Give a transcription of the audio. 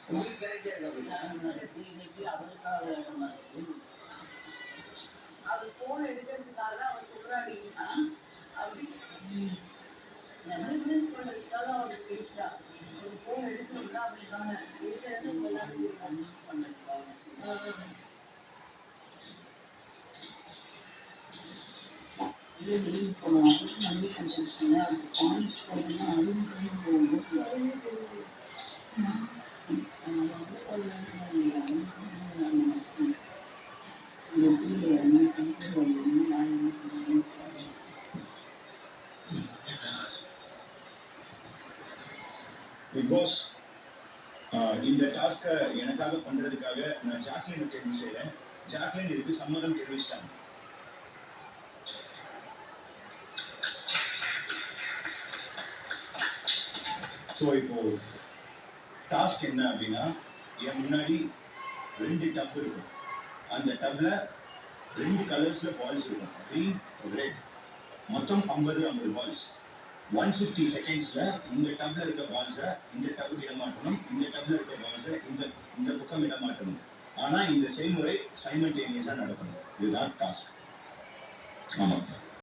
உங்களுக்கு கிளாரிட்டியா இருக்கா? இன்னைக்கு அவளுக்காக வேணும் அவர் போன் எடுக்கிறதுக்காக அவர் சொல்றாடி அப்படி கன்வின்ஸ் பண்றதுக்காக அவர் பேசுறா. ஒரு போன் எடுக்கணும்னா அவளுக்காக இருக்கிறது எல்லாரும் கன்வின்ஸ் பண்ணுறதுக்காக சொல்லுவாங்க. இது வெளியில் போகலாம் அப்படின்னு நம்பி கன்சல்ட் பண்ணேன். அது பாயிண்ட்ஸ் போகுதுன்னா அரும்பு போகும்போது அவ்வளோ இல்லையா அவனுக்கு மனசு எப்படி என்ன கண்ட்ரோல் பண்ணணும்னு யார் என்ன பண்ணணும். பிக் பாஸ் இந்த டாஸ்கை எனக்காக பண்றதுக்காக நான் ஜாக்லினை தேர்வு செய்யறேன். ஜாக்லின் இதுக்கு சம்மதம் தெரிவிச்சிட்டாங்க. ஸோ இப்போ டாஸ்க் என்ன அப்படின்னா, என் முன்னாடி 2 டப் இருக்கும். அந்த டப்ல 2 கலர்ஸ்ல பால்ஸ் இருக்கும், கிரீன் ரெட். மொத்தம் 50 பால்ஸ். 150 செகண்ட்ஸ்ல இந்த டப்ல இருக்க பால்ஸை இந்த டப்புக்கு இடமாட்டணும், இந்த டப்ல இருக்க பால்ஸை இந்த பக்கம் இடமாட்டணும். ஆனா இந்த செய்முறை சைமல்டேனியஸா நடக்கணும். இதுதான் டாஸ்க். ஆமா.